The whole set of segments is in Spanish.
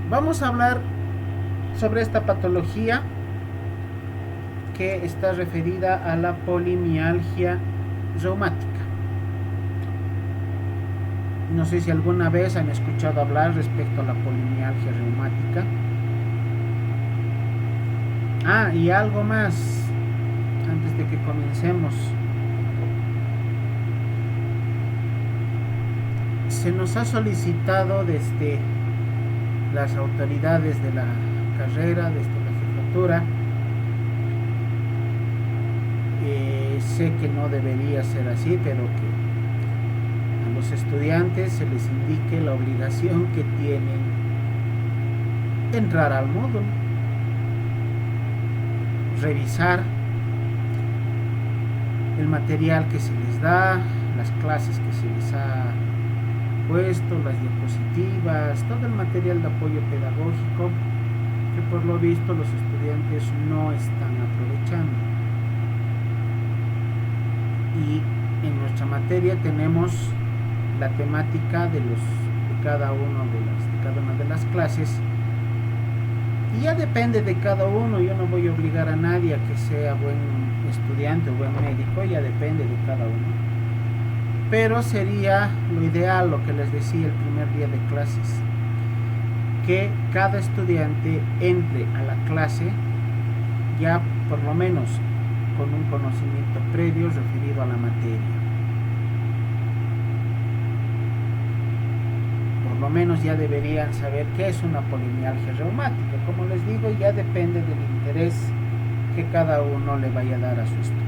Vamos a hablar sobre esta patología que está referida a la polimialgia reumática. No sé si alguna vez han escuchado hablar respecto a la polimialgia reumática. Y algo más antes de que comencemos. Se nos ha solicitado desde las autoridades de la carrera, desde la jefatura, sé que no debería ser así, pero que a los estudiantes se les indique la obligación que tienen de entrar al módulo, revisar el material que se les da, las clases que se les ha puesto, las diapositivas, todo el material de apoyo pedagógico que por lo visto los estudiantes no están aprovechando. Y en nuestra materia tenemos la temática de cada una de las clases, y ya depende de cada uno. Yo no voy a obligar a nadie a que sea buen estudiante o buen médico, ya depende de cada uno. Pero sería lo ideal, lo que les decía el primer día de clases, que cada estudiante entre a la clase ya por lo menos con un conocimiento previo referido a la materia. Por lo menos ya deberían saber qué es una polimialgia reumática. Como les digo, ya depende del interés que cada uno le vaya a dar a su estudio.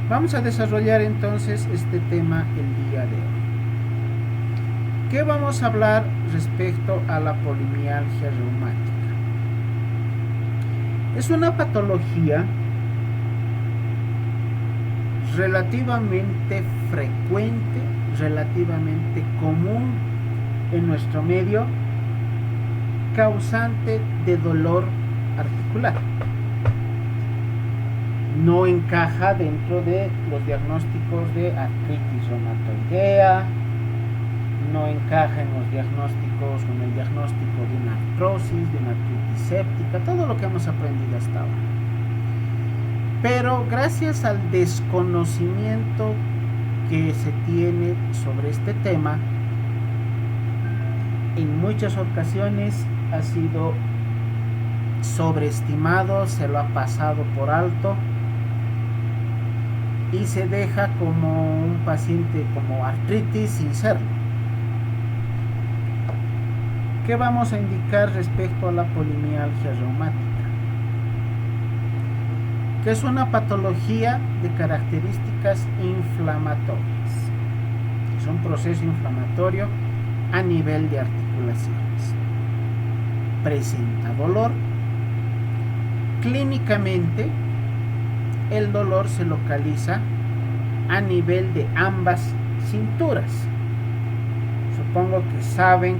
Vamos a desarrollar entonces este tema el día de hoy. ¿Qué vamos a hablar respecto a la polimialgia reumática? Es una patología relativamente frecuente, relativamente común en nuestro medio, causante de dolor articular. No encaja dentro de los diagnósticos de artritis reumatoidea, no encaja en los diagnósticos, con el diagnóstico de una artrosis, de una artritis séptica, todo lo que hemos aprendido hasta ahora. Pero gracias al desconocimiento que se tiene sobre este tema, en muchas ocasiones ha sido sobreestimado, se lo ha pasado por alto y se deja como un paciente como artritis sin serlo. ¿Qué vamos a indicar respecto a la polimialgia reumática? Que es una patología de características inflamatorias. Es un proceso inflamatorio a nivel de articulaciones. Presenta dolor. Clínicamente, el dolor se localiza a nivel de ambas cinturas. Supongo que saben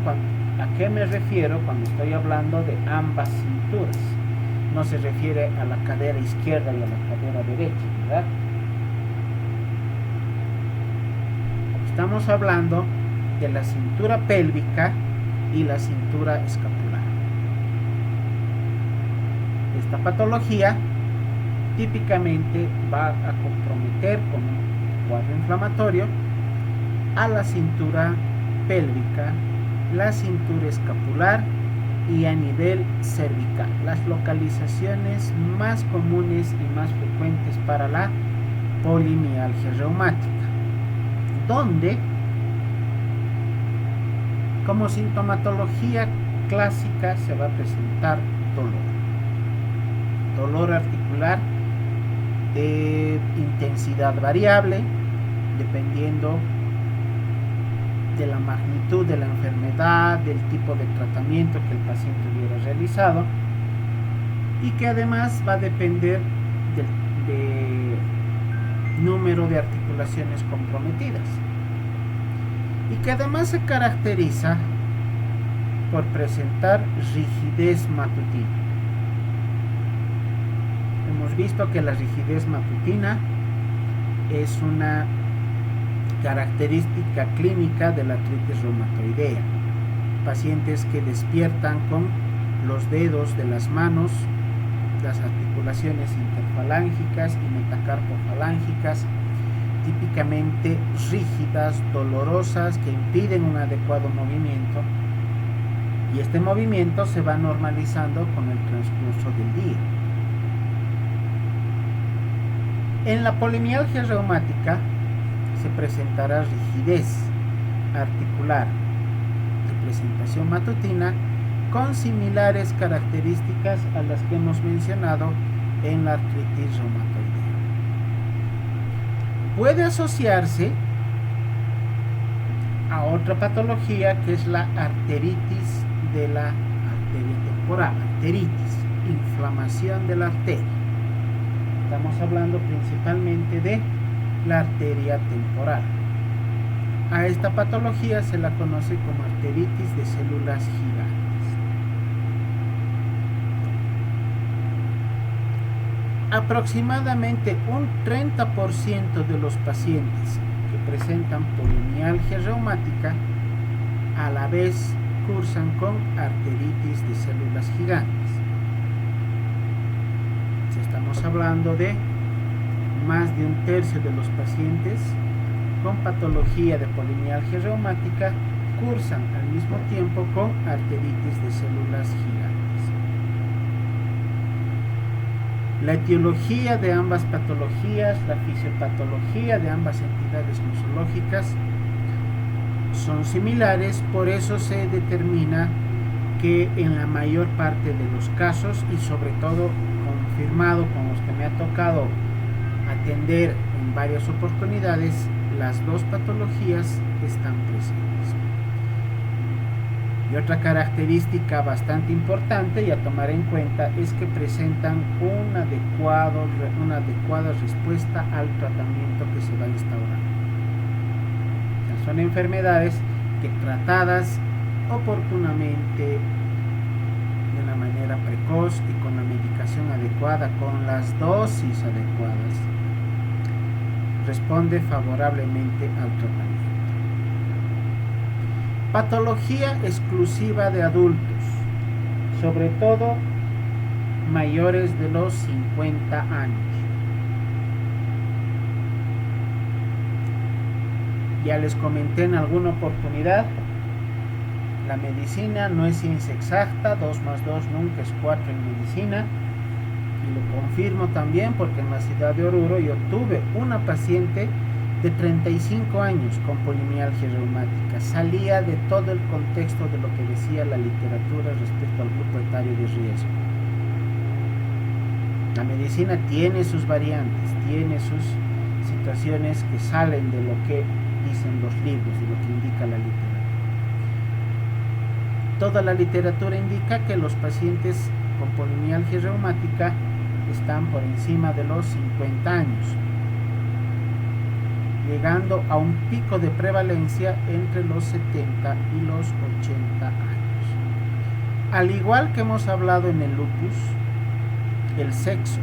a qué me refiero cuando estoy hablando de ambas cinturas. No se refiere a la cadera izquierda y a la cadera derecha, ¿verdad? Estamos hablando de la cintura pélvica y la cintura escapular. Esta patología típicamente va a comprometer con un cuadro inflamatorio a la cintura pélvica, la cintura escapular y a nivel cervical, las localizaciones más comunes y más frecuentes para la polimialgia reumática, donde como sintomatología clásica se va a presentar dolor articular de intensidad variable dependiendo de la magnitud de la enfermedad, del tipo de tratamiento que el paciente hubiera realizado, y que además va a depender del número de articulaciones comprometidas, y que además se caracteriza por presentar rigidez matutina. Hemos visto que la rigidez matutina es una característica clínica de la artritis reumatoidea. pacientes que despiertan con los dedos de las manos, las articulaciones interfalángicas y metacarpofalángicas, típicamente rígidas, dolorosas, que impiden un adecuado movimiento, y este movimiento se va normalizando con el transcurso del día. En la polimialgia reumática se presentará rigidez articular de presentación matutina con similares características a las que hemos mencionado en la artritis reumatoidea. Puede asociarse a otra patología que es la arteritis de la arteria temporal, arteritis, inflamación de la arteria. Estamos hablando principalmente de la arteria temporal. A esta patología se la conoce como arteritis de células gigantes. Aproximadamente un 30% de los pacientes que presentan polimialgia reumática a la vez cursan con arteritis de células gigantes. Si estamos hablando de más de un tercio de los pacientes con patología de polimialgia reumática cursan al mismo tiempo con arteritis de células gigantes. La etiología de ambas patologías, la fisiopatología de ambas entidades nosológicas son similares, por eso se determina que en la mayor parte de los casos, y sobre todo confirmado con los que me ha tocado atender en varias oportunidades, las dos patologías están presentes. Y otra característica bastante importante y a tomar en cuenta es que presentan una adecuada respuesta al tratamiento que se va instaurando. Son enfermedades que tratadas oportunamente, de una manera precoz y con la medicación adecuada, con las dosis adecuadas, responde favorablemente al tratamiento. Patología exclusiva de adultos, sobre todo mayores de los 50 años. Ya les comenté en alguna oportunidad, la medicina no es ciencia exacta, 2 más 2 nunca es 4 en medicina, y lo confirmo también porque en la ciudad de Oruro yo tuve una paciente de 35 años con polimialgia reumática. Salía de todo el contexto de lo que decía la literatura respecto al grupo etario de riesgo. La medicina tiene sus variantes, tiene sus situaciones que salen de lo que dicen los libros, de lo que indica la literatura. Toda la literatura indica que los pacientes con polimialgia reumática están por encima de los 50 años, llegando a un pico de prevalencia entre los 70 y los 80 años. Al igual que hemos hablado en el lupus, el sexo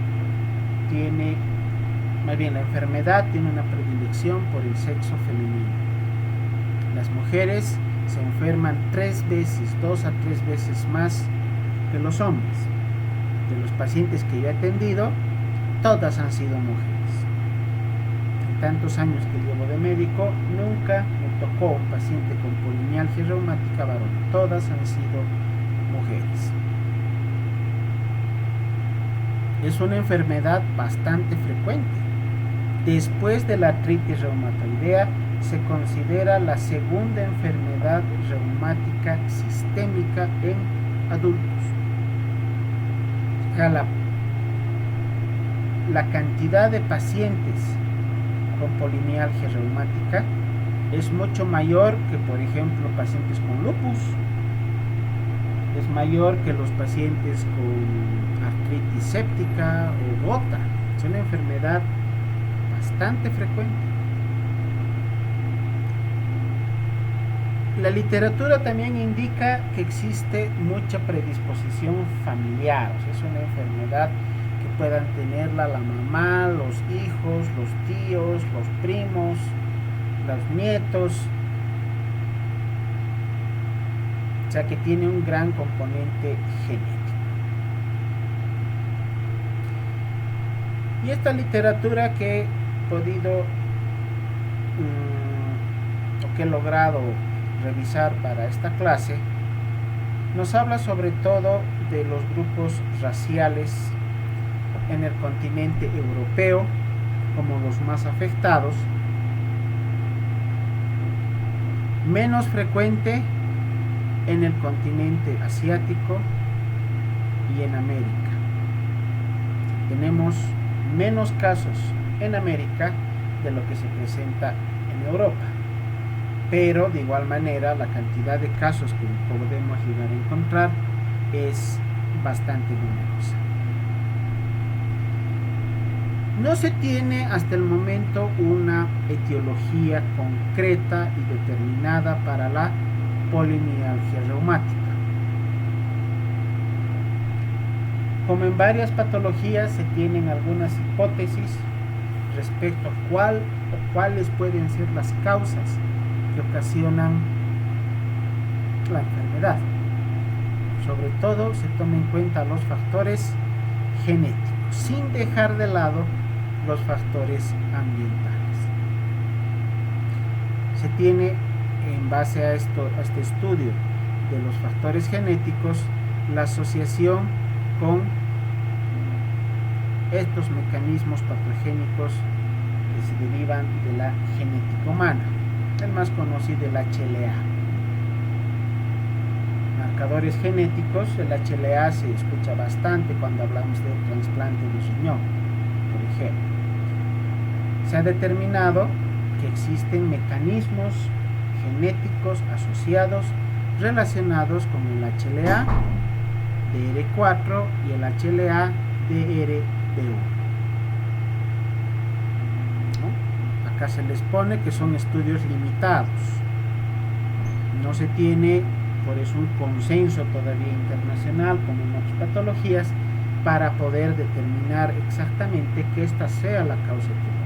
tiene, más bien la enfermedad tiene una predilección por el sexo femenino. Las mujeres se enferman 2 a 3 veces más que los hombres. De los pacientes que yo he atendido, todas han sido mujeres. En tantos años que llevo de médico, nunca me tocó un paciente con polimialgia reumática varón. Todas han sido mujeres. Es una enfermedad bastante frecuente. Después de la artritis reumatoidea, se considera la segunda enfermedad reumática sistémica en adultos. La cantidad de pacientes con polimialgia reumática es mucho mayor que, por ejemplo, pacientes con lupus, es mayor que los pacientes con artritis séptica o gota. Es una enfermedad bastante frecuente. La literatura también indica que existe mucha predisposición familiar, o sea, es una enfermedad que puedan tenerla la mamá, los hijos, los tíos, los primos, los nietos. O sea que tiene un gran componente genético. Y esta literatura que he podido o que he logrado revisar para esta clase nos habla sobre todo de los grupos raciales en el continente europeo como los más afectados, menos frecuente en el continente asiático y en América. Tenemos menos casos en América de lo que se presenta en Europa, pero de igual manera la cantidad de casos que podemos llegar a encontrar es bastante numerosa. No se tiene hasta el momento una etiología concreta y determinada para la polimialgia reumática. Como en varias patologías, se tienen algunas hipótesis respecto a cuáles pueden ser las causas que ocasionan la enfermedad. Sobre todo se toma en cuenta los factores genéticos, sin dejar de lado los factores ambientales. Se tiene, en base a este estudio de los factores genéticos, la asociación con estos mecanismos patogénicos que se derivan de la genética humana, el más conocido, el HLA. Marcadores genéticos, el HLA se escucha bastante cuando hablamos de trasplante de riñón, por ejemplo. Se ha determinado que existen mecanismos genéticos asociados relacionados con el HLA DR4 y el HLA DRB1. ¿No? Acá se les pone que son estudios limitados. No se tiene, por eso, un consenso todavía internacional, como en otras patologías, para poder determinar exactamente que esta sea la causa etiológica.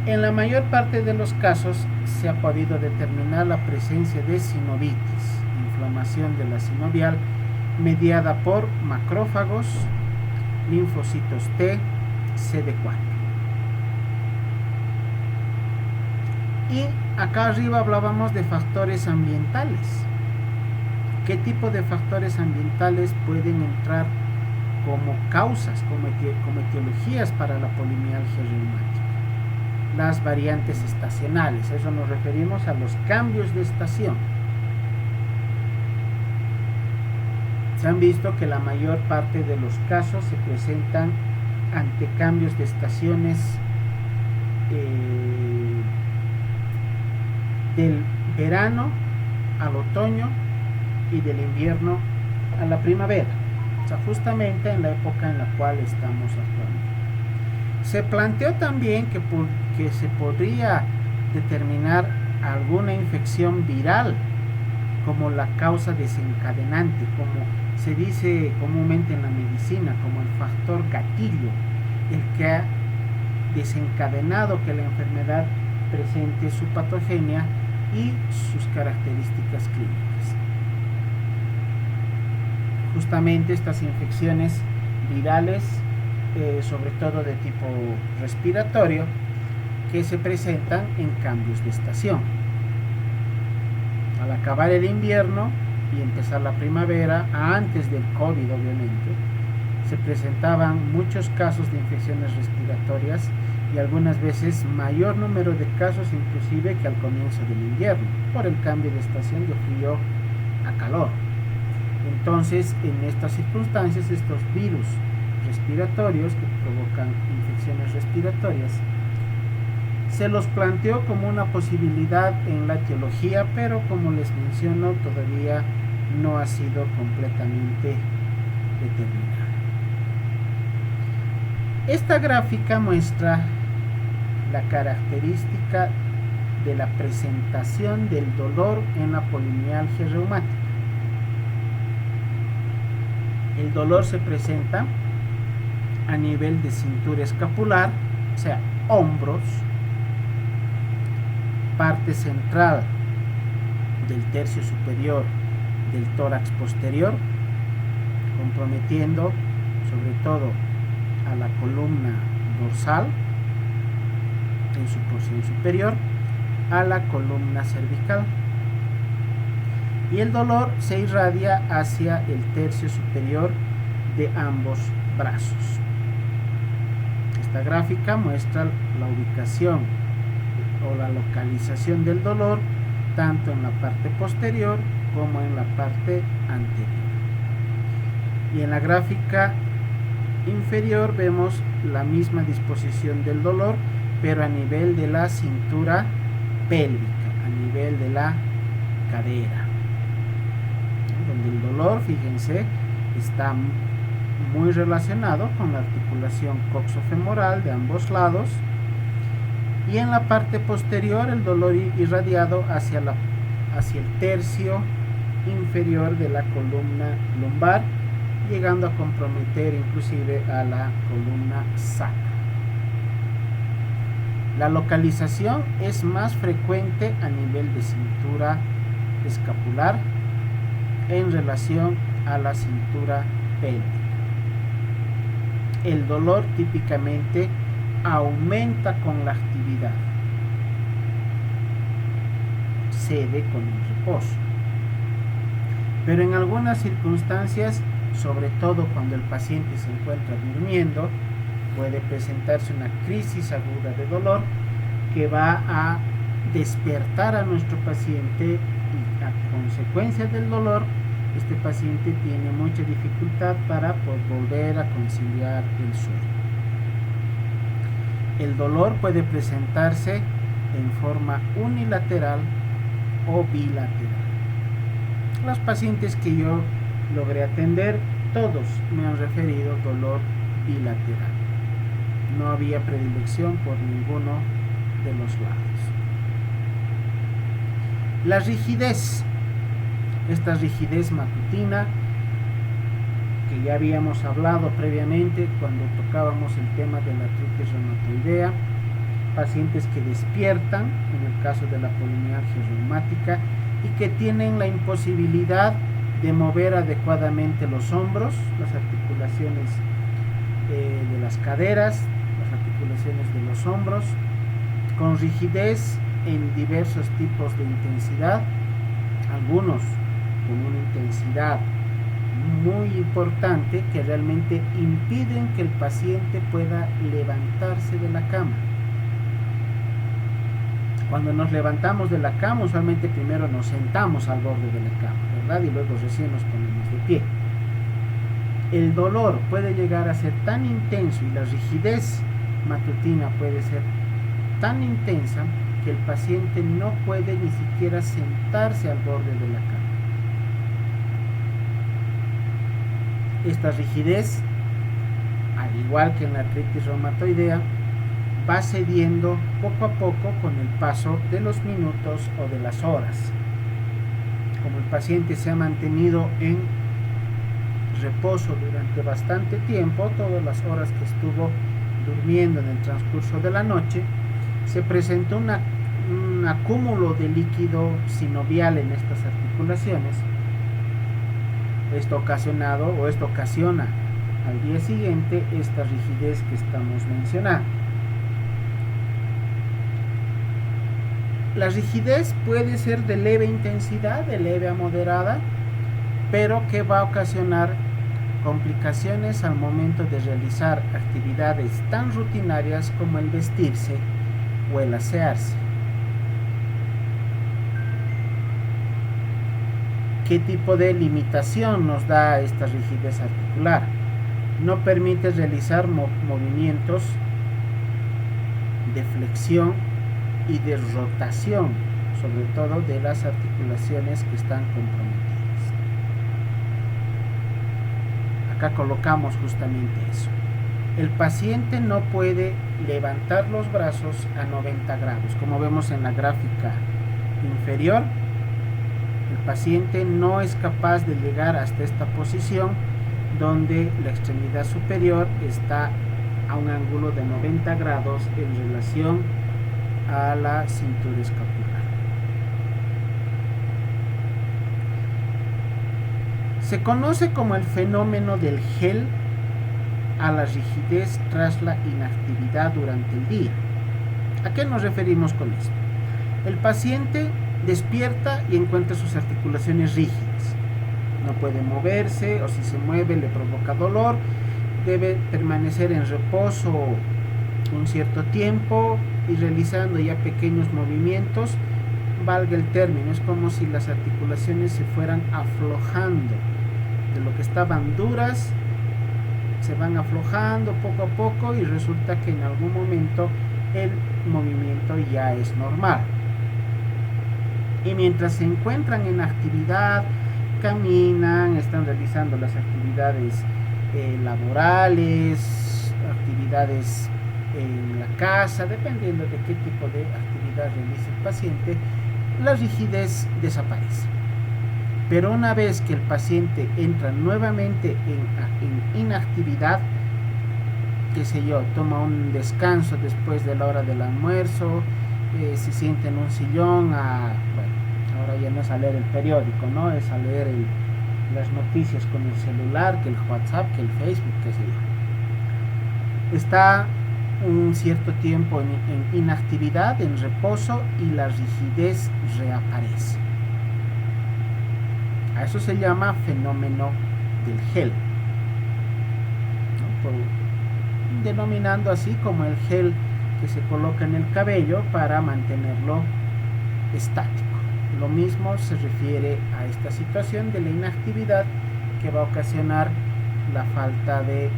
En la mayor parte de los casos se ha podido determinar la presencia de sinovitis, inflamación de la sinovial, mediada por macrófagos, linfocitos T, CD4. Y acá arriba hablábamos de factores ambientales. ¿Qué tipo de factores ambientales pueden entrar como causas, como etiologías para la polimialgia reumática? Las variantes estacionales, eso nos referimos a los cambios de estación. Se han visto que la mayor parte de los casos se presentan ante cambios de estaciones del verano al otoño y del invierno a la primavera, o sea, justamente en la época en la cual estamos actualmente. Se planteó también que se podría determinar alguna infección viral como la causa desencadenante, como se dice comúnmente en la medicina, como el factor gatillo, el que ha desencadenado que la enfermedad presente su patogenia y sus características clínicas. Justamente estas infecciones virales, sobre todo de tipo respiratorio, que se presentan en cambios de estación. Al acabar el invierno y empezar la primavera, antes del COVID obviamente, se presentaban muchos casos de infecciones respiratorias y algunas veces mayor número de casos inclusive que al comienzo del invierno, por el cambio de estación de frío a calor. Entonces, en estas circunstancias, estos virus respiratorios que provocan infecciones respiratorias se los planteó como una posibilidad en la etiología, pero como les menciono, todavía no ha sido completamente determinada. Esta gráfica muestra la característica de la presentación del dolor en la polimialgia reumática. El dolor se presenta a nivel de cintura escapular, o sea, hombros, parte central del tercio superior del tórax posterior, comprometiendo sobre todo a la columna dorsal en su porción superior, a la columna cervical, y el dolor se irradia hacia el tercio superior de ambos brazos. Esta gráfica muestra la ubicación o la localización del dolor tanto en la parte posterior como en la parte anterior. Y en la gráfica inferior vemos la misma disposición del dolor, pero a nivel de la cintura pélvica, a nivel de la cadera, donde el dolor, fíjense, está muy relacionado con la articulación coxofemoral de ambos lados, y en la parte posterior el dolor irradiado hacia el tercio inferior de la columna lumbar, llegando a comprometer inclusive a la columna sacra. La localización es más frecuente a nivel de cintura escapular en relación a la cintura pélvica. El dolor típicamente aumenta con la actividad, cede con el reposo, pero en algunas circunstancias, sobre todo cuando el paciente se encuentra durmiendo, puede presentarse una crisis aguda de dolor que va a despertar a nuestro paciente, y a consecuencia del dolor este paciente tiene mucha dificultad para volver a conciliar el sueño. El dolor puede presentarse en forma unilateral o bilateral. Los pacientes que yo logré atender, todos me han referido dolor bilateral. No había predilección por ninguno de los lados. La rigidez, esta rigidez matutina que ya habíamos hablado previamente cuando tocábamos el tema de la artritis reumatoidea, pacientes que despiertan en el caso de la polimialgia reumática y que tienen la imposibilidad de mover adecuadamente los hombros, las articulaciones de las caderas, las articulaciones de los hombros, con rigidez en diversos tipos de intensidad, algunos con una intensidad muy importante que realmente impiden que el paciente pueda levantarse de la cama. Cuando nos levantamos de la cama, usualmente primero nos sentamos al borde de la cama, ¿verdad? Y luego recién nos ponemos de pie. El dolor puede llegar a ser tan intenso y la rigidez matutina puede ser tan intensa que el paciente no puede ni siquiera sentarse al borde de la cama. Esta rigidez, al igual que en la artritis reumatoidea, va cediendo poco a poco con el paso de los minutos o de las horas. Como el paciente se ha mantenido en reposo durante bastante tiempo, todas las horas que estuvo durmiendo en el transcurso de la noche, se presentó un acúmulo de líquido sinovial en estas articulaciones. Esto ocasiona al día siguiente esta rigidez que estamos mencionando. La rigidez puede ser de leve intensidad, de leve a moderada, pero que va a ocasionar complicaciones al momento de realizar actividades tan rutinarias como el vestirse o el asearse. ¿Qué tipo de limitación nos da esta rigidez articular? No permite realizar movimientos de flexión y de rotación, sobre todo de las articulaciones que están comprometidas. Acá colocamos justamente eso. El paciente no puede levantar los brazos a 90 grados, como vemos en la gráfica inferior. El paciente no es capaz de llegar hasta esta posición donde la extremidad superior está a un ángulo de 90 grados en relación a la cintura escapular. Se conoce como el fenómeno del gel a la rigidez tras la inactividad durante el día. ¿A qué nos referimos con esto? El paciente despierta y encuentra sus articulaciones rígidas. No puede moverse, o si se mueve le provoca dolor. Debe permanecer en reposo un cierto tiempo y realizando ya pequeños movimientos. Valga el término, es como si las articulaciones se fueran aflojando. De lo que estaban duras, se van aflojando poco a poco y resulta que en algún momento el movimiento ya es normal. Y mientras se encuentran en actividad, caminan, están realizando las actividades laborales, actividades en la casa, dependiendo de qué tipo de actividad realice el paciente, la rigidez desaparece. Pero una vez que el paciente entra nuevamente en inactividad, qué sé yo, toma un descanso después de la hora del almuerzo, se siente en un sillón, bueno, ahora ya no es a leer el periódico, ¿no? Es a leer las noticias con el celular, que el WhatsApp, que el Facebook, qué sé yo. Está un cierto tiempo en inactividad, en reposo, y la rigidez reaparece. A eso se llama fenómeno del gel, ¿no? Denominando así como el gel que se coloca en el cabello para mantenerlo estático. Lo mismo se refiere a esta situación de la inactividad que va a ocasionar la falta de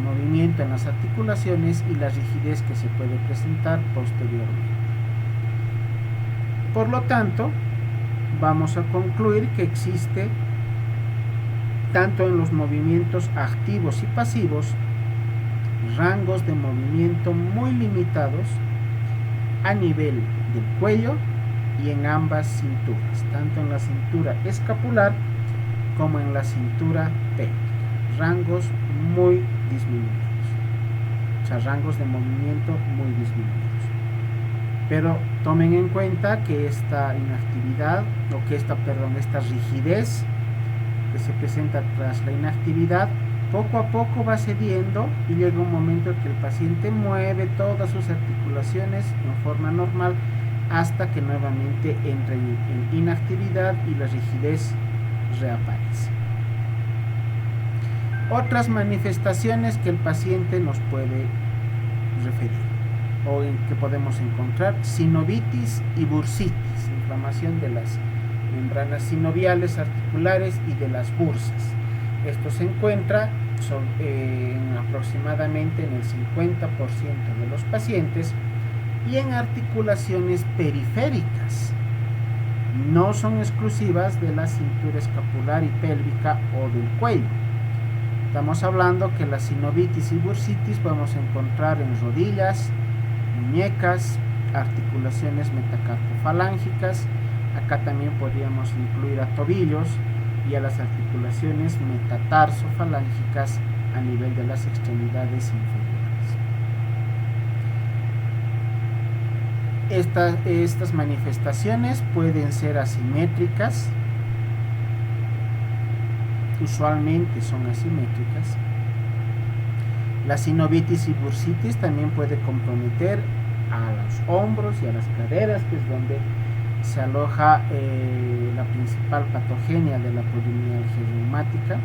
movimiento en las articulaciones y la rigidez que se puede presentar posteriormente. Por lo tanto, vamos a concluir que existe, tanto en los movimientos activos y pasivos, rangos de movimiento muy limitados a nivel del cuello y en ambas cinturas, tanto en la cintura escapular como en la cintura pélvica. Rangos muy disminuidos, o sea, rangos de movimiento muy disminuidos. Pero tomen en cuenta que esta inactividad, esta rigidez que se presenta tras la inactividad, poco a poco va cediendo y llega un momento en que el paciente mueve todas sus articulaciones en forma normal hasta que nuevamente entra en inactividad y la rigidez reaparece. Otras manifestaciones que el paciente nos puede referir o en que podemos encontrar: sinovitis y bursitis, inflamación de las membranas sinoviales articulares y de las bursas. Esto se encuentra aproximadamente en el 50% de los pacientes y en articulaciones periféricas. No son exclusivas de la cintura escapular y pélvica o del cuello. Estamos hablando que la sinovitis y bursitis podemos encontrar en rodillas, muñecas, articulaciones metacarpofalángicas. Acá también podríamos incluir a tobillos y a las articulaciones metatarsofalángicas a nivel de las extremidades inferiores. Estas manifestaciones pueden ser asimétricas, usualmente son asimétricas. La sinovitis y bursitis también puede comprometer a los hombros y a las caderas, que es donde se aloja la principal patogenia de la polimialgia reumática,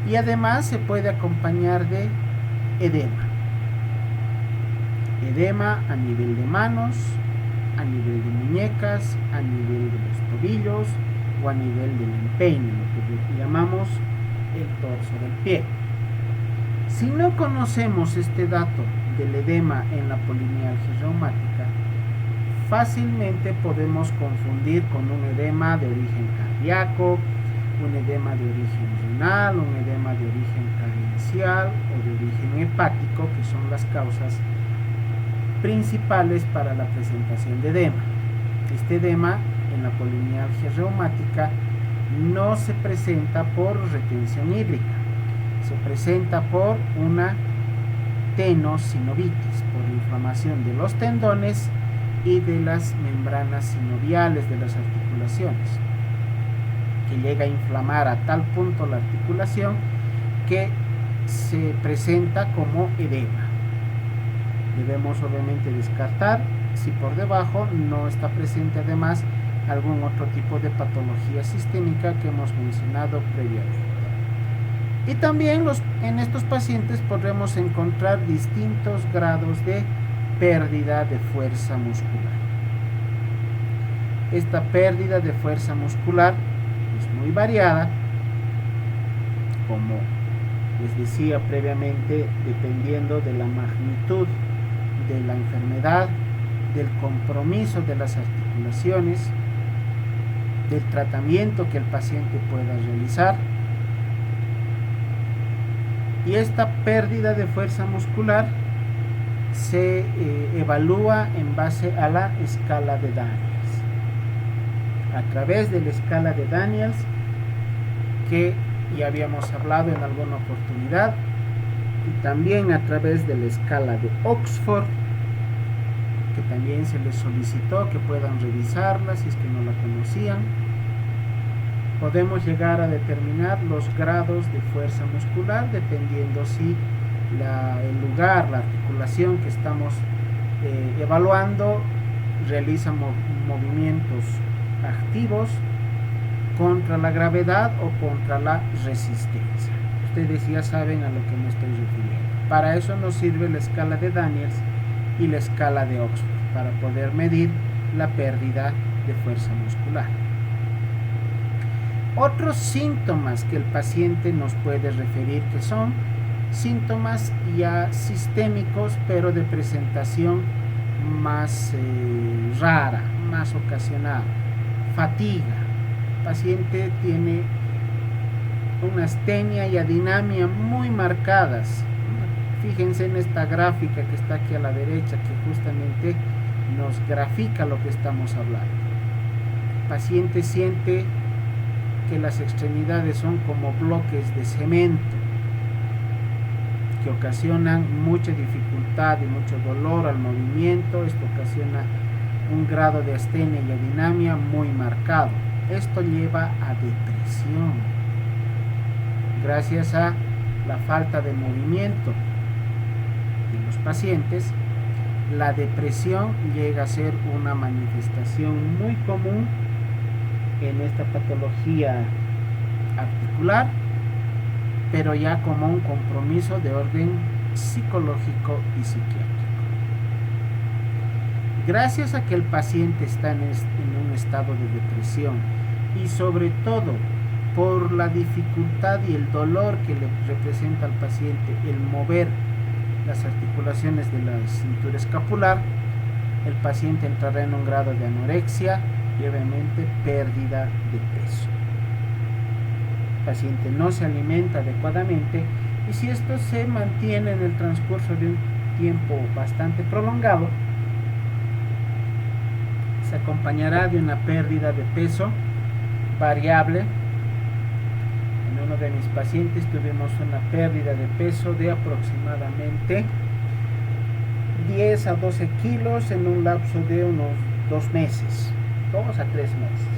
y además se puede acompañar de edema a nivel de manos, a nivel de muñecas, a nivel de los tobillos o a nivel del empeine, lo que llamamos el torso del pie. Si no conocemos este dato del edema en la polimialgia reumática, fácilmente podemos confundir con un edema de origen cardíaco, un edema de origen renal, un edema de origen carencial o de origen hepático, que son las causas principales para la presentación de edema. Este edema en la polimialgia reumática no se presenta por retención hídrica, se presenta por una tenosinovitis, por la inflamación de los tendones y de las membranas sinoviales de las articulaciones. que llega a inflamar a tal punto la articulación que se presenta como edema. Debemos obviamente descartar si por debajo no está presente además algún otro tipo de patología sistémica que hemos mencionado previamente. Y también en estos pacientes podremos encontrar distintos grados de pérdida de fuerza muscular. Esta pérdida de fuerza muscular es muy variada, como les decía previamente, dependiendo de la magnitud de la enfermedad, del compromiso de las articulaciones, del tratamiento que el paciente pueda realizar. Y esta pérdida de fuerza muscular se evalúa en base a la escala de Daniels. A través de la escala de Daniels, que ya habíamos hablado en alguna oportunidad, y también a través de la escala de Oxford, que también se les solicitó que puedan revisarla si es que no la conocían, podemos llegar a determinar los grados de fuerza muscular dependiendo si el lugar, la articulación que estamos evaluando realiza movimientos activos contra la gravedad o contra la resistencia. Ustedes ya saben a lo que me estoy refiriendo. Para eso nos sirve la escala de Daniels y la escala de Oxford, para poder medir la pérdida de fuerza muscular. Otros síntomas que el paciente nos puede referir, que son síntomas ya sistémicos, pero de presentación más rara, más ocasional. Fatiga. El paciente tiene una astenia y adinamia muy marcadas. Fíjense en esta gráfica que está aquí a la derecha, que justamente nos grafica lo que estamos hablando. El paciente siente que las extremidades son como bloques de cemento que ocasionan mucha dificultad y mucho dolor al movimiento. Esto ocasiona un grado de astenia y adinamia muy marcado. Esto lleva a depresión gracias a la falta de movimiento en los pacientes. La depresión llega a ser una manifestación muy común en esta patología articular, pero ya como un compromiso de orden psicológico y psiquiátrico. Gracias a que el paciente está en un estado de depresión y sobre todo por la dificultad y el dolor que le representa al paciente el mover las articulaciones de la cintura escapular, el paciente entrará en un grado de anorexia y obviamente pérdida de peso. El paciente no se alimenta adecuadamente, y si esto se mantiene en el transcurso de un tiempo bastante prolongado, se acompañará de una pérdida de peso variable. En uno de mis pacientes tuvimos una pérdida de peso de aproximadamente 10 a 12 kilos en un lapso de unos 2 meses, 2 a 3 meses.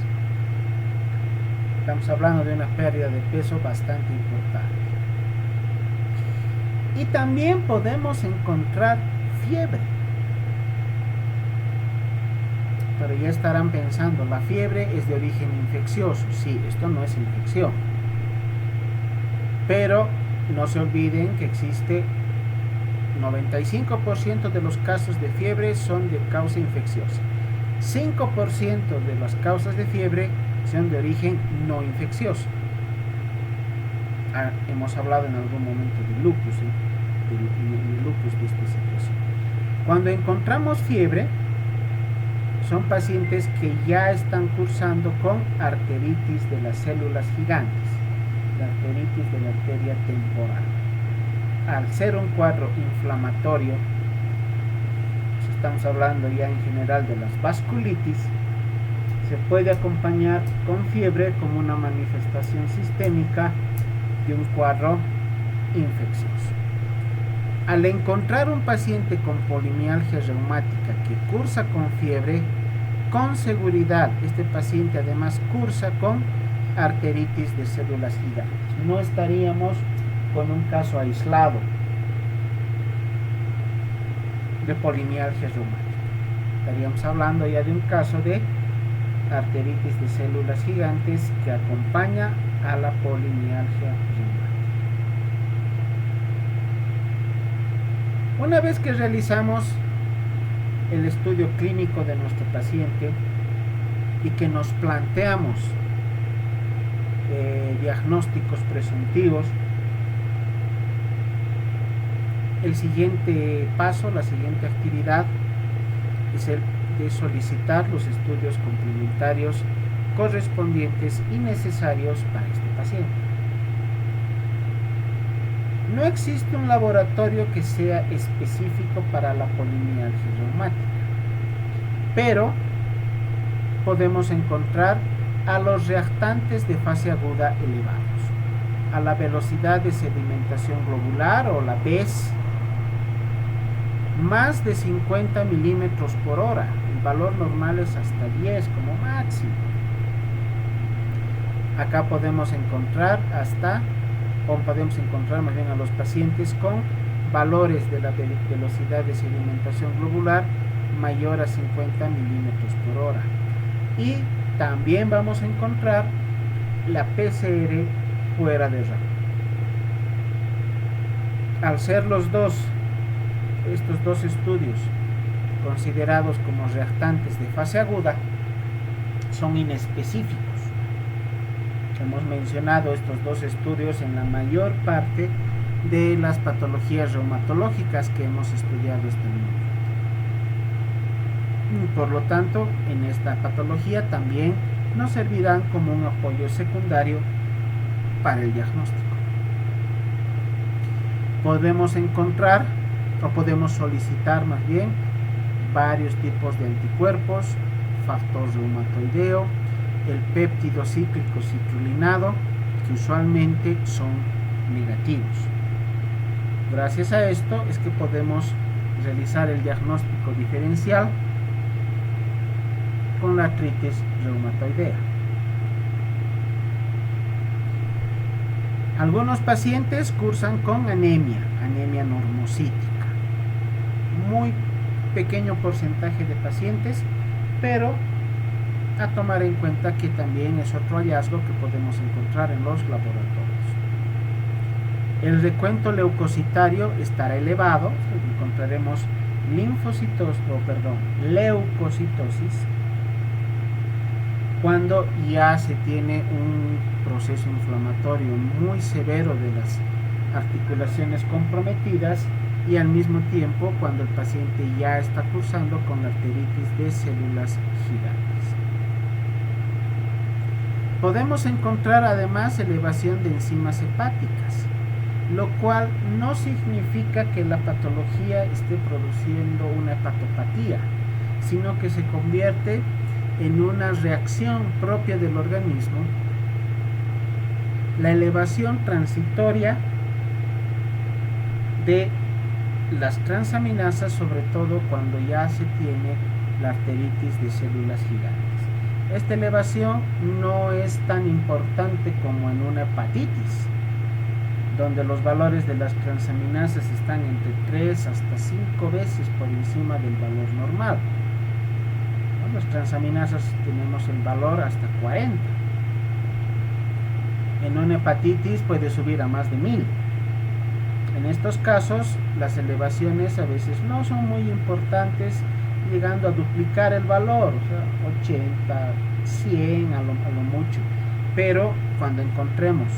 Estamos hablando de una pérdida de peso bastante importante. Y también podemos encontrar fiebre. Pero ya estarán pensando, la fiebre es de origen infeccioso. Sí, esto no es infección. Pero no se olviden que existe 95% de los casos de fiebre son de causa infecciosa. 5% de las causas de fiebre son de origen no infeccioso. Hemos hablado en algún momento del lupus, del lupus de esta situación. Cuando encontramos fiebre, son pacientes que ya están cursando con arteritis de las células gigantes, la arteritis de la arteria temporal. Al ser un cuadro inflamatorio, estamos hablando ya en general de las vasculitis, se puede acompañar con fiebre como una manifestación sistémica de un cuadro infeccioso. Al encontrar un paciente con polimialgia reumática que cursa con fiebre, con seguridad este paciente además cursa con arteritis de células gigantes. No estaríamos con un caso aislado de polimialgia reumática. Estaríamos hablando ya de un caso de arteritis de células gigantes que acompaña a la polimialgia reumática. Una vez que realizamos el estudio clínico de nuestro paciente y que nos planteamos diagnósticos presuntivos, el siguiente paso, la siguiente actividad es el de solicitar los estudios complementarios correspondientes y necesarios para este paciente. No existe un laboratorio que sea específico para la polimialgia reumática, pero podemos encontrar a los reactantes de fase aguda elevados, a la velocidad de sedimentación globular o la VES, más de 50 milímetros por hora. El valor normal es hasta 10 como máximo. Acá podemos encontrar más bien a los pacientes con valores de la velocidad de sedimentación globular mayor a 50 milímetros por hora. Y también vamos a encontrar la PCR fuera de rango. Al ser estos dos estudios considerados como reactantes de fase aguda, son inespecíficos. Hemos mencionado estos dos estudios en la mayor parte de las patologías reumatológicas que hemos estudiado hasta el momento. Por lo tanto, en esta patología también nos servirán como un apoyo secundario para el diagnóstico. Podemos encontrar o podemos solicitar más bien varios tipos de anticuerpos, factor reumatoideo, el péptido cíclico citrulinado, que usualmente son negativos. Gracias a esto es que podemos realizar el diagnóstico diferencial con la artritis reumatoidea. Algunos pacientes cursan con anemia normocítica. Muy pequeño porcentaje de pacientes, pero a tomar en cuenta que también es otro hallazgo que podemos encontrar en los laboratorios. El recuento leucocitario estará elevado, encontraremos leucocitosis cuando ya se tiene un proceso inflamatorio muy severo de las articulaciones comprometidas y al mismo tiempo cuando el paciente ya está cursando con arteritis de células gigantes. Podemos encontrar además elevación de enzimas hepáticas, lo cual no significa que la patología esté produciendo una hepatopatía, sino que se convierte en una reacción propia del organismo, la elevación transitoria de las transaminasas, sobre todo cuando ya se tiene la arteritis de células gigantes. Esta elevación no es tan importante como en una hepatitis, donde los valores de las transaminasas están entre 3 hasta 5 veces por encima del valor normal. Las transaminasas tenemos el valor hasta 40. En una hepatitis puede subir a más de 1000. En estos casos, las elevaciones a veces no son muy importantes, llegando a duplicar el valor, o sea, 80, 100 a lo mucho. Pero cuando encontremos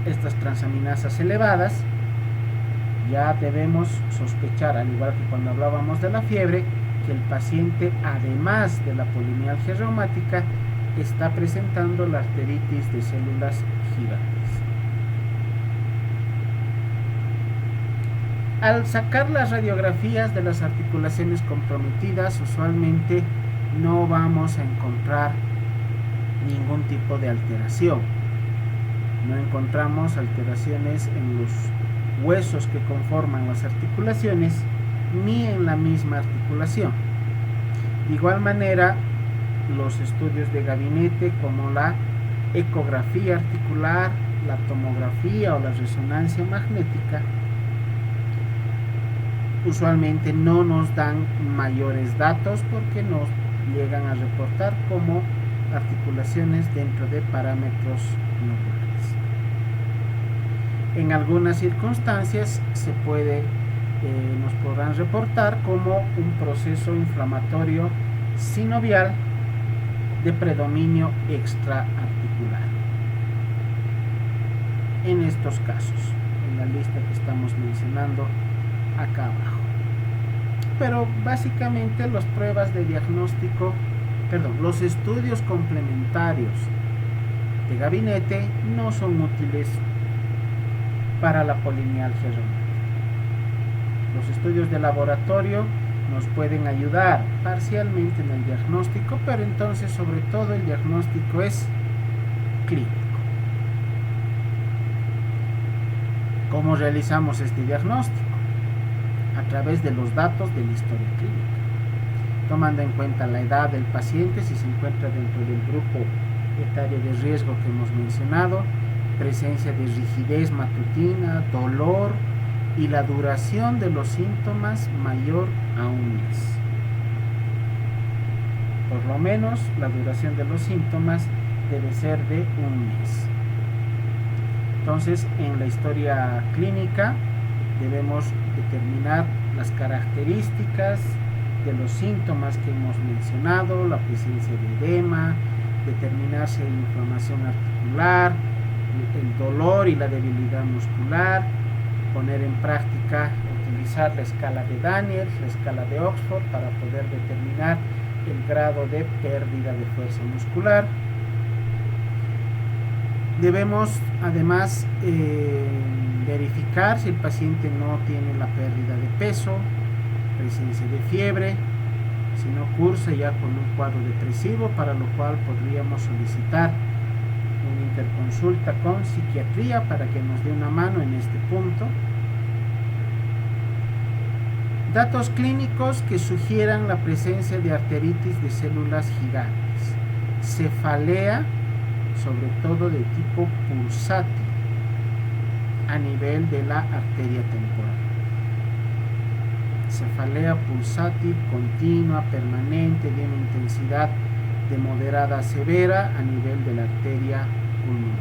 estas transaminasas elevadas, ya debemos sospechar, al igual que cuando hablábamos de la fiebre, que el paciente, además de la polimialgia reumática, está presentando la arteritis de células gigantes. Al sacar las radiografías de las articulaciones comprometidas, usualmente no vamos a encontrar ningún tipo de alteración. No encontramos alteraciones en los huesos que conforman las articulaciones ni en la misma articulación. De igual manera, los estudios de gabinete como la ecografía articular, la tomografía o la resonancia magnética, usualmente no nos dan mayores datos porque nos llegan a reportar como articulaciones dentro de parámetros normales. En algunas circunstancias nos podrán reportar como un proceso inflamatorio sinovial de predominio extraarticular. En estos casos, en la lista que estamos mencionando acá abajo. Pero básicamente las pruebas de diagnóstico, los estudios complementarios de gabinete no son útiles para la polimialgia reumática. Los estudios de laboratorio nos pueden ayudar parcialmente en el diagnóstico, pero entonces sobre todo el diagnóstico es clínico. ¿Cómo realizamos este diagnóstico? A través de los datos de la historia clínica, tomando en cuenta la edad del paciente, si se encuentra dentro del grupo etario de riesgo que hemos mencionado, presencia de rigidez matutina, dolor y la duración de los síntomas mayor a un mes. Por lo menos la duración de los síntomas debe ser de un mes. Entonces, en la historia clínica debemos determinar las características de los síntomas que hemos mencionado, la presencia de edema, determinar si hay inflamación articular, el dolor y la debilidad muscular, poner en práctica, utilizar la escala de Daniels, la escala de Oxford para poder determinar el grado de pérdida de fuerza muscular. Debemos además verificar si el paciente no tiene la pérdida de peso, presencia de fiebre, si no cursa ya con un cuadro depresivo, para lo cual podríamos solicitar una interconsulta con psiquiatría para que nos dé una mano en este punto. Datos clínicos que sugieran la presencia de arteritis de células gigantes, cefalea, sobre todo de tipo pulsátil, a nivel de la arteria temporal. Cefalea pulsátil continua, permanente, de una intensidad de moderada a severa a nivel de la arteria pulmonar.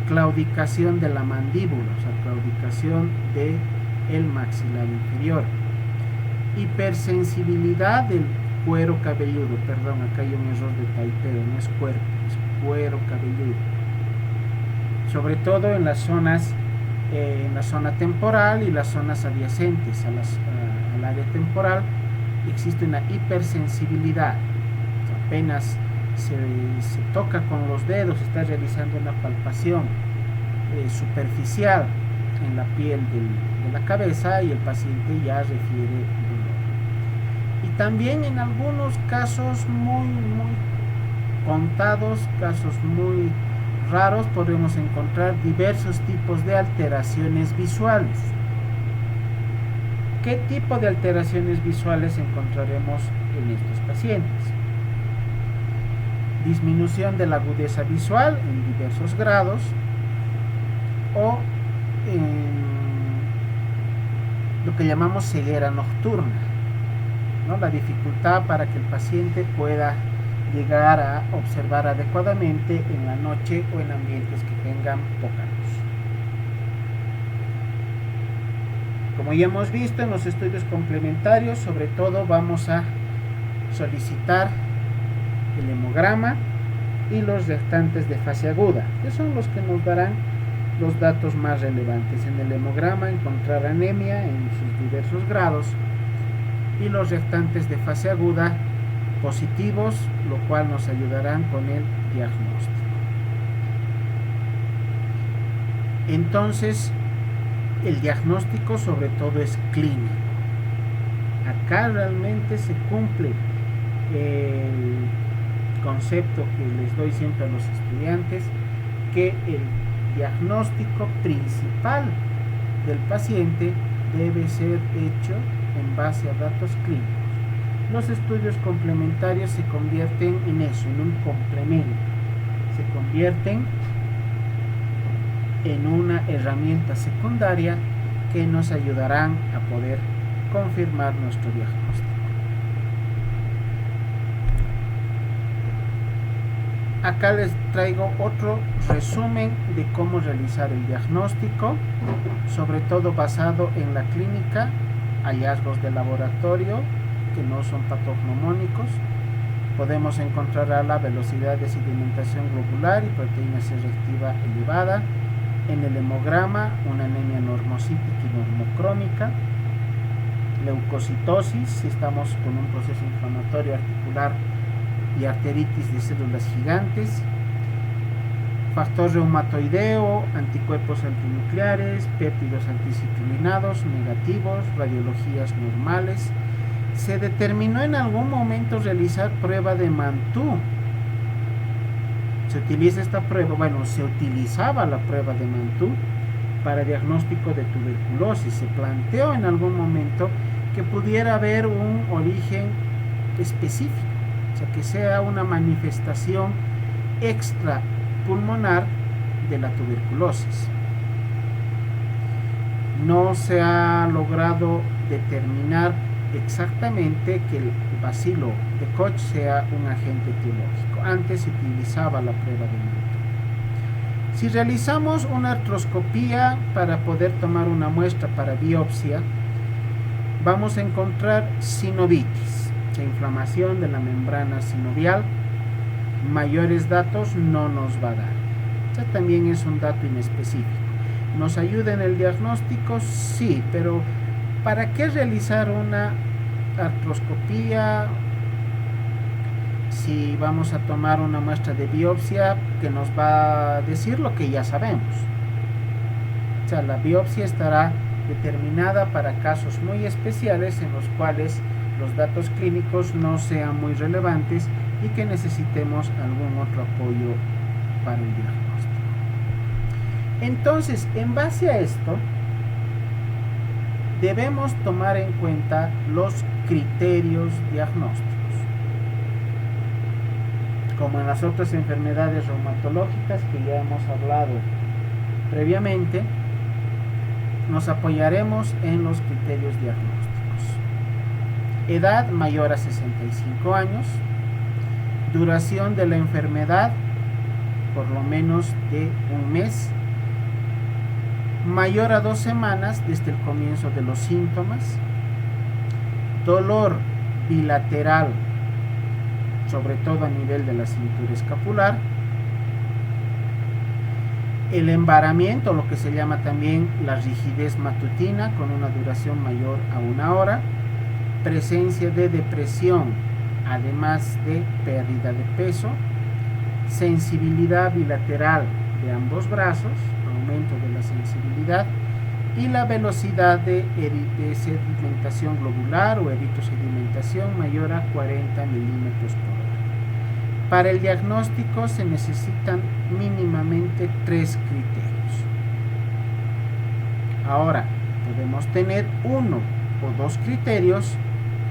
Claudicación de la mandíbula, o sea, claudicación del maxilar inferior. Hipersensibilidad del cuero cabelludo, acá hay un error de taipeo, no es cuerpo, es cuero cabelludo. Sobre todo en las zonas, en la zona temporal y las zonas adyacentes al área temporal, existe una hipersensibilidad. Apenas se toca con los dedos, se está realizando una palpación superficial en la piel de la cabeza y el paciente ya refiere dolor. Y también en algunos casos muy contados, casos muy raros, podemos encontrar diversos tipos de alteraciones visuales. ¿Qué tipo de alteraciones visuales encontraremos en estos pacientes? Disminución de la agudeza visual en diversos grados o lo que llamamos ceguera nocturna, ¿no? La dificultad para que el paciente pueda llegar a observar adecuadamente en la noche o en ambientes que tengan poca luz. Como ya hemos visto en los estudios complementarios, sobre todo vamos a solicitar el hemograma y los restantes de fase aguda, que son los que nos darán los datos más relevantes. En el hemograma encontrar anemia en sus diversos grados y los restantes de fase aguda positivos, lo cual nos ayudarán con el diagnóstico. Entonces, el diagnóstico sobre todo es clínico. Acá realmente se cumple el concepto que les doy siempre a los estudiantes, que el diagnóstico principal del paciente debe ser hecho en base a datos clínicos. Los estudios complementarios se convierten en eso, en un complemento, se convierten en una herramienta secundaria que nos ayudarán a poder confirmar nuestro diagnóstico. Acá les traigo otro resumen de cómo realizar el diagnóstico, sobre todo basado en la clínica, hallazgos de laboratorio que no son patognomónicos. Podemos encontrar a la velocidad de sedimentación globular y proteína C reactiva elevada, en el hemograma una anemia normocítica y normocrómica, leucocitosis si estamos con un proceso inflamatorio articular y arteritis de células gigantes, factor reumatoideo, anticuerpos antinucleares, péptidos anticiclinados negativos, radiologías normales. Se determinó en algún momento realizar prueba de Mantoux. Se utiliza esta prueba, se utilizaba la prueba de Mantoux para diagnóstico de tuberculosis. Se planteó en algún momento que pudiera haber un origen específico, o sea, que sea una manifestación extrapulmonar de la tuberculosis. No se ha logrado determinar exactamente que el bacilo de Koch sea un agente etiológico. Antes se utilizaba la prueba de Mantoux. Si realizamos una artroscopía para poder tomar una muestra para biopsia, vamos a encontrar sinovitis, inflamación de la membrana sinovial. Mayores datos no nos va a dar. Este también es un dato inespecífico. ¿Nos ayuda en el diagnóstico? Sí, pero ¿para qué realizar una artroscopía si vamos a tomar una muestra de biopsia que nos va a decir lo que ya sabemos? O sea, la biopsia estará determinada para casos muy especiales en los cuales los datos clínicos no sean muy relevantes y que necesitemos algún otro apoyo para el diagnóstico. Entonces, en base a esto, debemos tomar en cuenta los criterios diagnósticos. Como en las otras enfermedades reumatológicas que ya hemos hablado previamente, nos apoyaremos en los criterios diagnósticos. Edad mayor a 65 años, duración de la enfermedad por lo menos de un mes, mayor a 2 semanas desde el comienzo de los síntomas, dolor bilateral, sobre todo a nivel de la cintura escapular, el embaramiento, lo que se llama también la rigidez matutina con una duración mayor a 1 hora, presencia de depresión, además de pérdida de peso, sensibilidad bilateral de ambos brazos, aumento de la sensibilidad, y la velocidad de sedimentación globular o eritrosedimentación mayor a 40 milímetros por hora. Para el diagnóstico se necesitan mínimamente 3 criterios. Ahora, podemos tener 1 o 2 criterios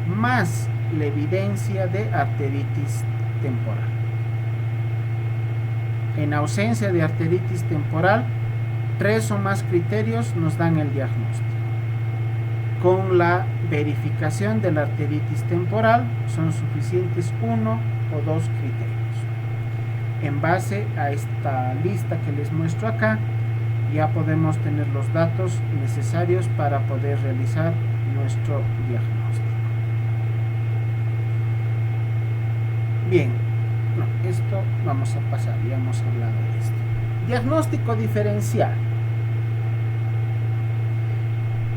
más la evidencia de arteritis temporal. En ausencia de arteritis temporal, 3 o más criterios nos dan el diagnóstico. Con la verificación de la arteritis temporal son suficientes 1 o 2 criterios. En base a esta lista que les muestro acá, ya podemos tener los datos necesarios para poder realizar nuestro diagnóstico. Bien, esto vamos a pasar, ya hemos hablado de esto. Diagnóstico diferencial.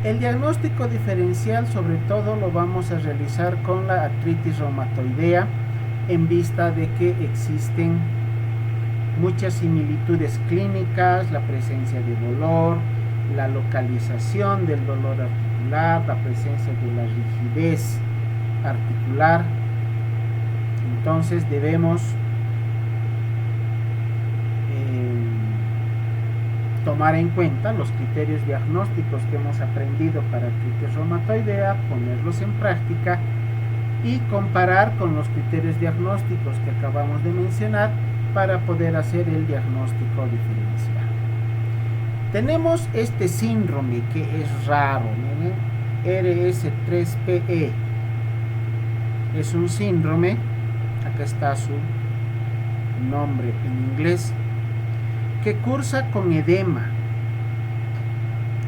El diagnóstico diferencial sobre todo lo vamos a realizar con la artritis reumatoidea en vista de que existen muchas similitudes clínicas, la presencia de dolor, la localización del dolor articular, la presencia de la rigidez articular. Entonces debemos tomar en cuenta los criterios diagnósticos que hemos aprendido para artritis reumatoidea, ponerlos en práctica y comparar con los criterios diagnósticos que acabamos de mencionar para poder hacer el diagnóstico diferencial. Tenemos este síndrome que es raro, miren, RS3PE. Es un síndrome, acá está su nombre en inglés, que cursa con edema,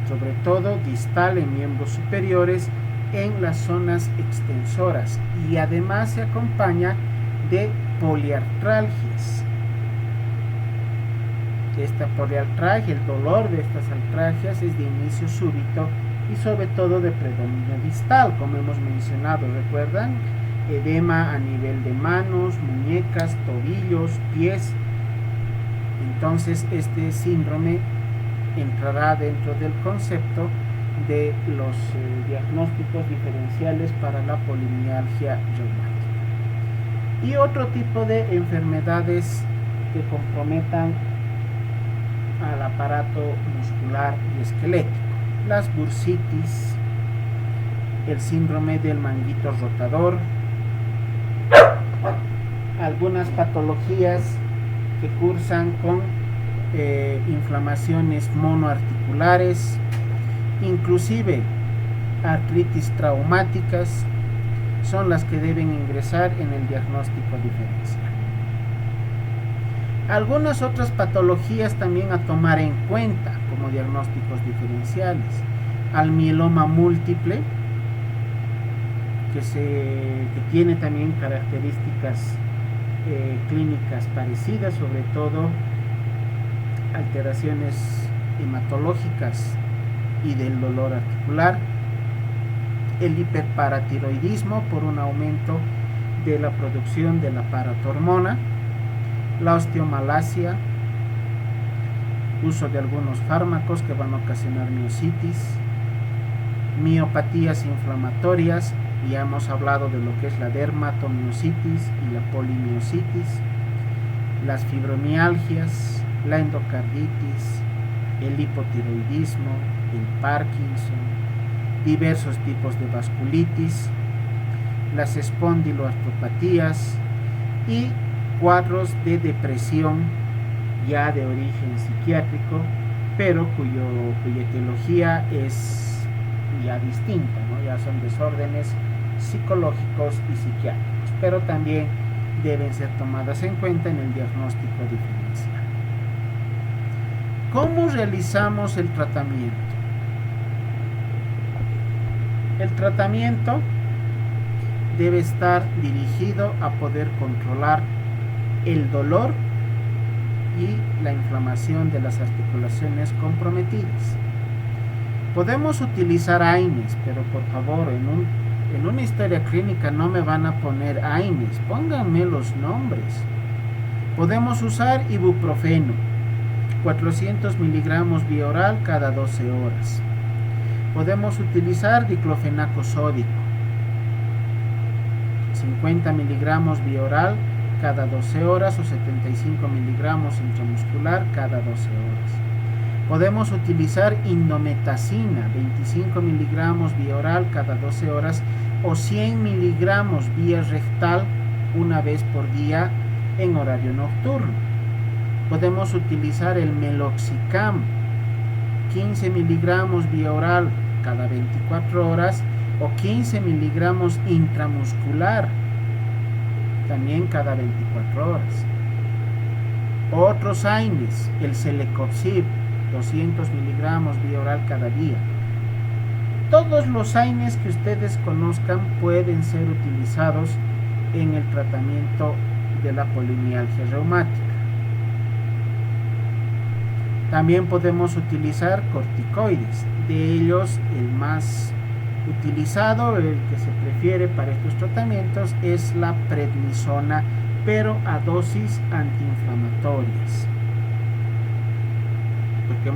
sobre todo distal en miembros superiores en las zonas extensoras, y además se acompaña de poliartralgias. Esta poliartralgia, el dolor de estas artralgias es de inicio súbito y sobre todo de predominio distal, como hemos mencionado, ¿recuerdan? Edema a nivel de manos, muñecas, tobillos, pies. Entonces este síndrome entrará dentro del concepto de los diagnósticos diferenciales para la polimialgia reumática. Y otro tipo de enfermedades que comprometan al aparato muscular y esquelético: las bursitis, el síndrome del manguito rotador, algunas patologías que cursan con inflamaciones monoarticulares, inclusive artritis traumáticas, son las que deben ingresar en el diagnóstico diferencial. Algunas otras patologías también a tomar en cuenta como diagnósticos diferenciales: al mieloma múltiple, que tiene también características clínicas parecidas, sobre todo alteraciones hematológicas y del dolor articular; el hiperparatiroidismo por un aumento de la producción de la paratormona; la osteomalacia, uso de algunos fármacos que van a ocasionar miositis; miopatías inflamatorias, ya hemos hablado de lo que es la dermatomiositis y la polimiositis; las fibromialgias, la endocarditis, el hipotiroidismo, el Parkinson, diversos tipos de vasculitis, las espondiloartropatías y cuadros de depresión ya de origen psiquiátrico, pero cuya etiología es ya distinta, ¿no? Ya son desórdenes psicológicos y psiquiátricos, pero también deben ser tomadas en cuenta en el diagnóstico diferencial. ¿Cómo realizamos el tratamiento? El tratamiento debe estar dirigido a poder controlar el dolor y la inflamación de las articulaciones comprometidas. Podemos utilizar AINES, pero por favor, en una historia clínica no me van a poner AINES, pónganme los nombres. Podemos usar ibuprofeno, 400 miligramos vía oral cada 12 horas. Podemos utilizar diclofenaco sódico, 50 miligramos vía oral cada 12 horas o 75 miligramos intramuscular cada 12 horas. Podemos utilizar indometacina, 25 miligramos vía oral cada 12 horas o 100 miligramos vía rectal una vez por día en horario nocturno. Podemos utilizar el meloxicam, 15 miligramos vía oral cada 24 horas o 15 miligramos intramuscular también cada 24 horas. Otros AINES, el Celecoxib, 200 miligramos vía oral cada día. Todos los AINES que ustedes conozcan pueden ser utilizados en el tratamiento de la polimialgia reumática. También podemos utilizar corticoides. De ellos, el más utilizado, el que se prefiere para estos tratamientos, es la prednisona, pero a dosis antiinflamatorias. Porque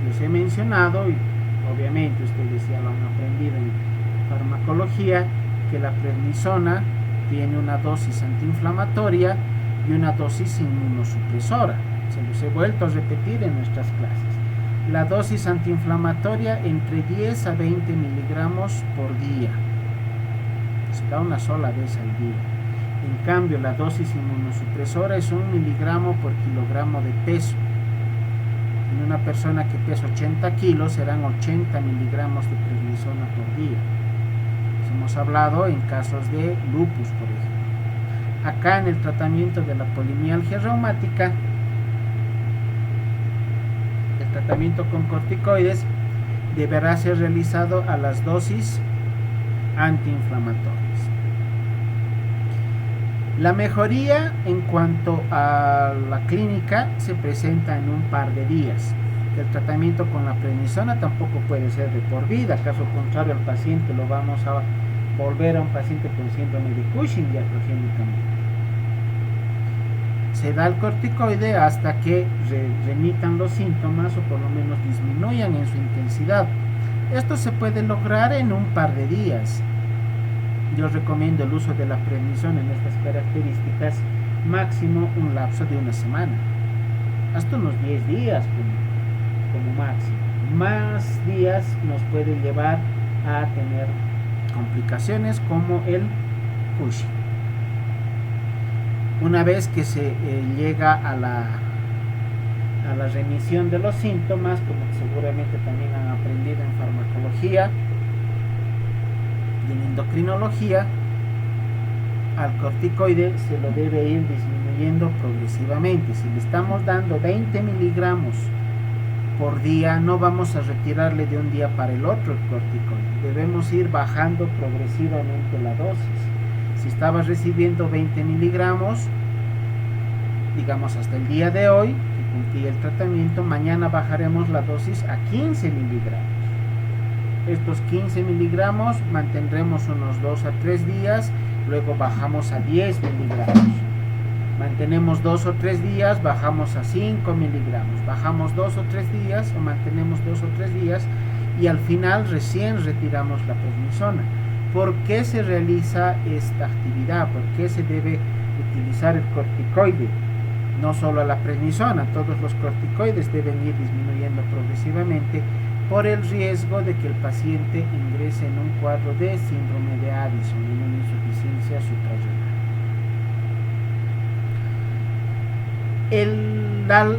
les he mencionado, y obviamente ustedes ya lo han aprendido en farmacología, que la prednisona tiene una dosis antiinflamatoria y una dosis inmunosupresora. Se los he vuelto a repetir en nuestras clases. La dosis antiinflamatoria entre 10 a 20 miligramos por día. Es se da una sola vez al día. En cambio, la dosis inmunosupresora es 1 miligramo por kilogramo de peso. En una persona que pesa 80 kilos serán 80 miligramos de prednisona por día. Hemos hablado en casos de lupus, por ejemplo. Acá en el tratamiento de la polimialgia reumática, el tratamiento con corticoides deberá ser realizado a las dosis antiinflamatorias. La mejoría en cuanto a la clínica se presenta en un par de días. El tratamiento con la prednisona tampoco puede ser de por vida, caso contrario al paciente lo vamos a volver a un paciente con síndrome de Cushing iatrogénicamente. Se da el corticoide hasta que remitan los síntomas o por lo menos disminuyan en su intensidad. Esto se puede lograr en un par de días. Yo recomiendo el uso de la prednisona en estas características máximo un lapso de una semana, hasta unos 10 días como máximo. Más días nos puede llevar a tener complicaciones como el Cushing. Una vez que se llega a la remisión de los síntomas, como seguramente también han aprendido en farmacología y en endocrinología, al corticoide se lo debe ir disminuyendo progresivamente. Si le estamos dando 20 miligramos por día, no vamos a retirarle de un día para el otro el corticoide. Debemos ir bajando progresivamente la dosis. Si estaba recibiendo 20 miligramos, digamos hasta el día de hoy, que cumplí el tratamiento, mañana bajaremos la dosis a 15 miligramos. Estos 15 miligramos mantendremos unos 2 a 3 días, luego bajamos a 10 miligramos. Mantenemos 2 o 3 días, bajamos a 5 miligramos. Bajamos 2 o 3 días o mantenemos 2 o 3 días y al final recién retiramos la prednisona. ¿Por qué se realiza esta actividad? ¿Por qué se debe utilizar el corticoide? No solo la prednisona, todos los corticoides deben ir disminuyendo progresivamente por el riesgo de que el paciente ingrese en un cuadro de síndrome de Addison, en una insuficiencia suprarrenal.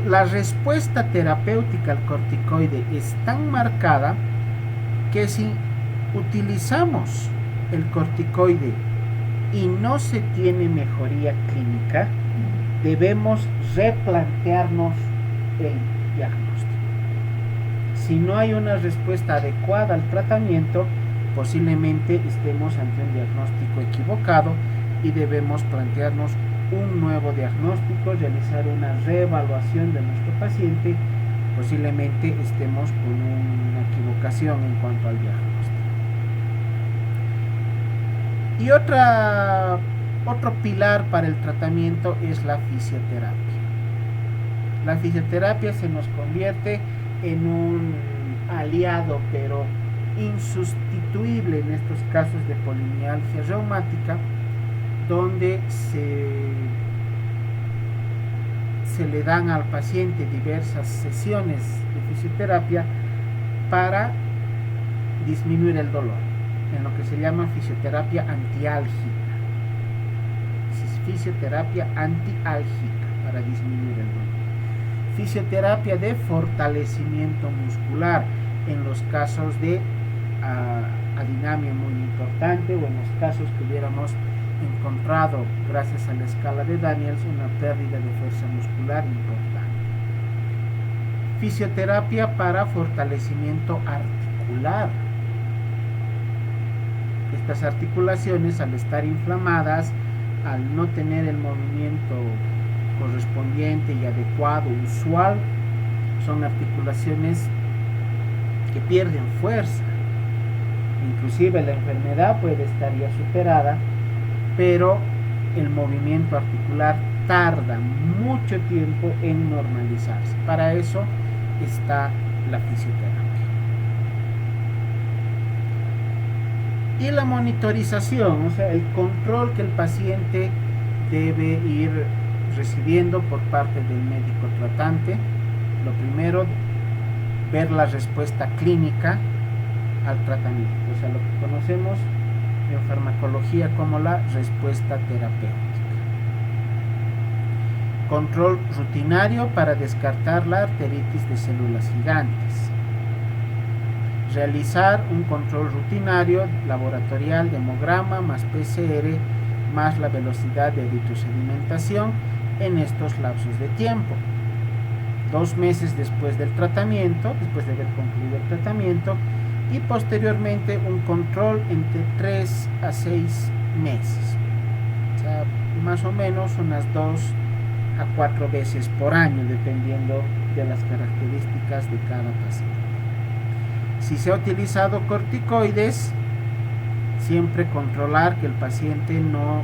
La respuesta terapéutica al corticoide es tan marcada que si utilizamos el corticoide y no se tiene mejoría clínica, debemos replantearnos el diagnóstico. Si no hay una respuesta adecuada al tratamiento, posiblemente estemos ante un diagnóstico equivocado y debemos plantearnos un nuevo diagnóstico, realizar una reevaluación de nuestro paciente. Posiblemente estemos con una equivocación en cuanto al diagnóstico. Y otro pilar para el tratamiento es la fisioterapia. La fisioterapia se nos convierte en un aliado, pero insustituible en estos casos de polimialgia reumática, donde se le dan al paciente diversas sesiones de fisioterapia para disminuir el dolor, en lo que se llama fisioterapia antiálgica. Fisioterapia antiálgica para disminuir el dolor. Fisioterapia de fortalecimiento muscular en los casos de adinamia muy importante o en los casos que hubiéramos encontrado, gracias a la escala de Daniels, una pérdida de fuerza muscular importante. Fisioterapia para fortalecimiento articular. Estas articulaciones, al estar inflamadas, al no tener el movimiento correspondiente y adecuado, usual, son articulaciones que pierden fuerza. Inclusive la enfermedad puede estar ya superada, pero el movimiento articular tarda mucho tiempo en normalizarse. Para eso está la fisioterapia. Y la monitorización, o sea, el control que el paciente debe ir recibiendo por parte del médico tratante. Lo primero, ver la respuesta clínica al tratamiento, o sea, lo que conocemos en farmacología como la respuesta terapéutica. Control rutinario para descartar la arteritis de células gigantes. Realizar un control rutinario laboratorial de hemograma más PCR más la velocidad de eritrosedimentación en estos lapsos de tiempo. 2 meses después del tratamiento, después de haber concluido el tratamiento, y posteriormente un control entre 3 a 6 meses. O sea, más o menos unas 2 a 4 veces por año, dependiendo de las características de cada paciente. Si se ha utilizado corticoides, siempre controlar que el paciente no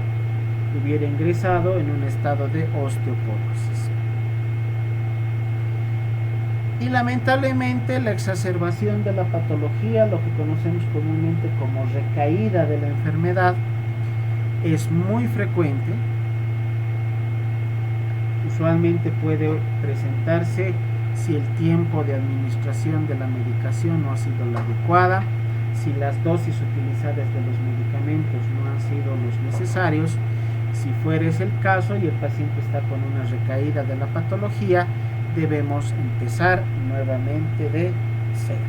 hubiera ingresado en un estado de osteoporosis. Y lamentablemente la exacerbación de la patología, lo que conocemos comúnmente como recaída de la enfermedad, es muy frecuente. Usualmente puede presentarse si el tiempo de administración de la medicación no ha sido la adecuada, si las dosis utilizadas de los medicamentos no han sido los necesarios. Si fuera ese el caso y el paciente está con una recaída de la patología, debemos empezar nuevamente de cero.